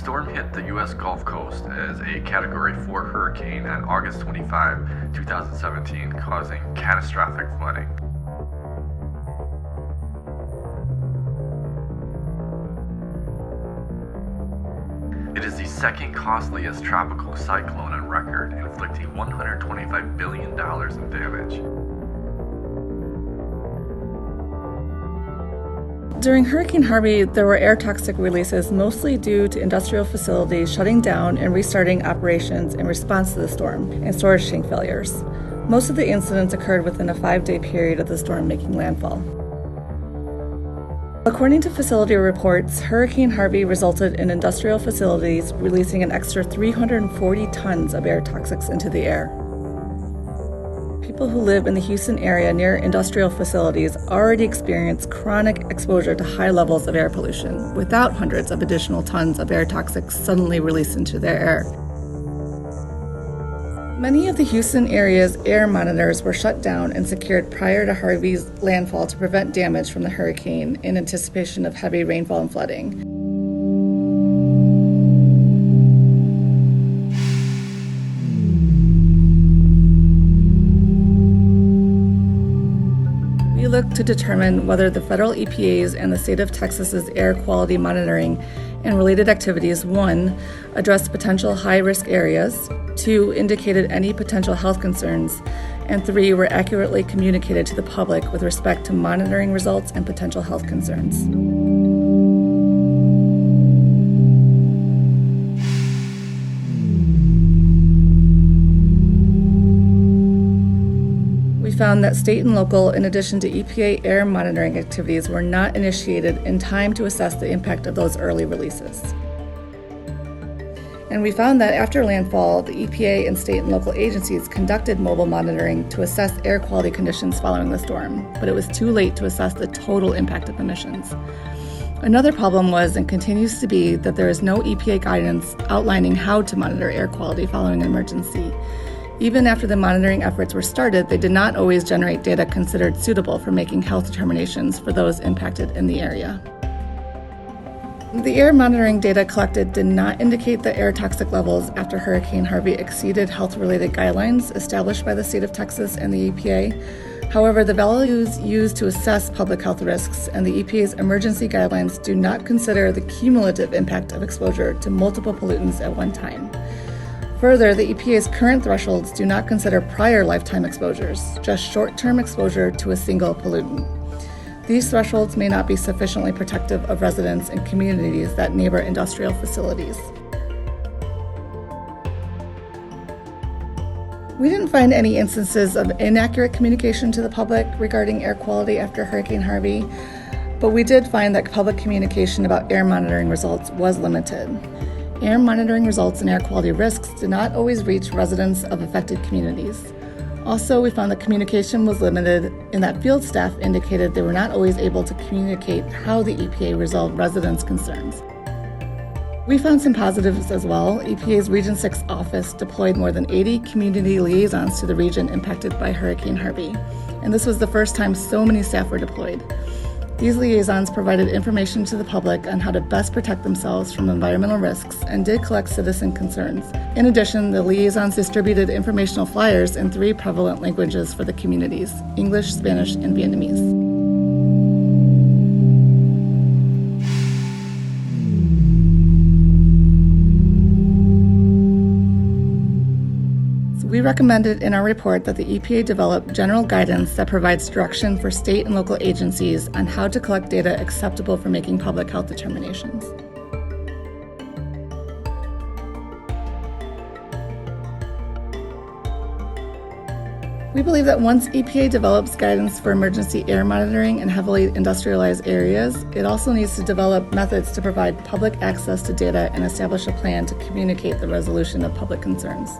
storm hit the U.S. Gulf Coast as a Category 4 hurricane on August 25, 2017, causing catastrophic flooding. It is the second costliest tropical cyclone on record, inflicting $125 billion in damage. During Hurricane Harvey, there were air toxic releases mostly due to industrial facilities shutting down and restarting operations in response to the storm and storage tank failures. Most of the incidents occurred within a 5-day period of the storm making landfall. According to facility reports, Hurricane Harvey resulted in industrial facilities releasing an extra 340 tons of air toxics into the air. People who live in the Houston area near industrial facilities already experience chronic exposure to high levels of air pollution without hundreds of additional tons of air toxics suddenly released into their air. Many of the Houston area's air monitors were shut down and secured prior to Harvey's landfall to prevent damage from the hurricane in anticipation of heavy rainfall and flooding. We looked to determine whether the federal EPA's and the state of Texas's air quality monitoring and related activities, 1, addressed potential high-risk areas, 2, indicated any potential health concerns, and 3, were accurately communicated to the public with respect to monitoring results and potential health concerns. We found that state and local, in addition to EPA air monitoring activities, were not initiated in time to assess the impact of those early releases. And we found that after landfall, the EPA and state and local agencies conducted mobile monitoring to assess air quality conditions following the storm, but it was too late to assess the total impact of emissions. Another problem was and continues to be that there is no EPA guidance outlining how to monitor air quality following an emergency. Even after the monitoring efforts were started, they did not always generate data considered suitable for making health determinations for those impacted in the area. The air monitoring data collected did not indicate that air toxic levels after Hurricane Harvey exceeded health-related guidelines established by the state of Texas and the EPA. However, the values used to assess public health risks and the EPA's emergency guidelines do not consider the cumulative impact of exposure to multiple pollutants at one time. Further, the EPA's current thresholds do not consider prior lifetime exposures, just short-term exposure to a single pollutant. These thresholds may not be sufficiently protective of residents and communities that neighbor industrial facilities. We didn't find any instances of inaccurate communication to the public regarding air quality after Hurricane Harvey, but we did find that public communication about air monitoring results was limited. Air monitoring results and air quality risks did not always reach residents of affected communities. Also, we found that communication was limited in that field staff indicated they were not always able to communicate how the EPA resolved residents' concerns. We found some positives as well. EPA's Region 6 office deployed more than 80 community liaisons to the region impacted by Hurricane Harvey, and this was the first time so many staff were deployed. These liaisons provided information to the public on how to best protect themselves from environmental risks and did collect citizen concerns. In addition, the liaisons distributed informational flyers in 3 prevalent languages for the communities: English, Spanish, and Vietnamese. We recommended in our report that the EPA develop general guidance that provides direction for state and local agencies on how to collect data acceptable for making public health determinations. We believe that once EPA develops guidance for emergency air monitoring in heavily industrialized areas, it also needs to develop methods to provide public access to data and establish a plan to communicate the resolution of public concerns.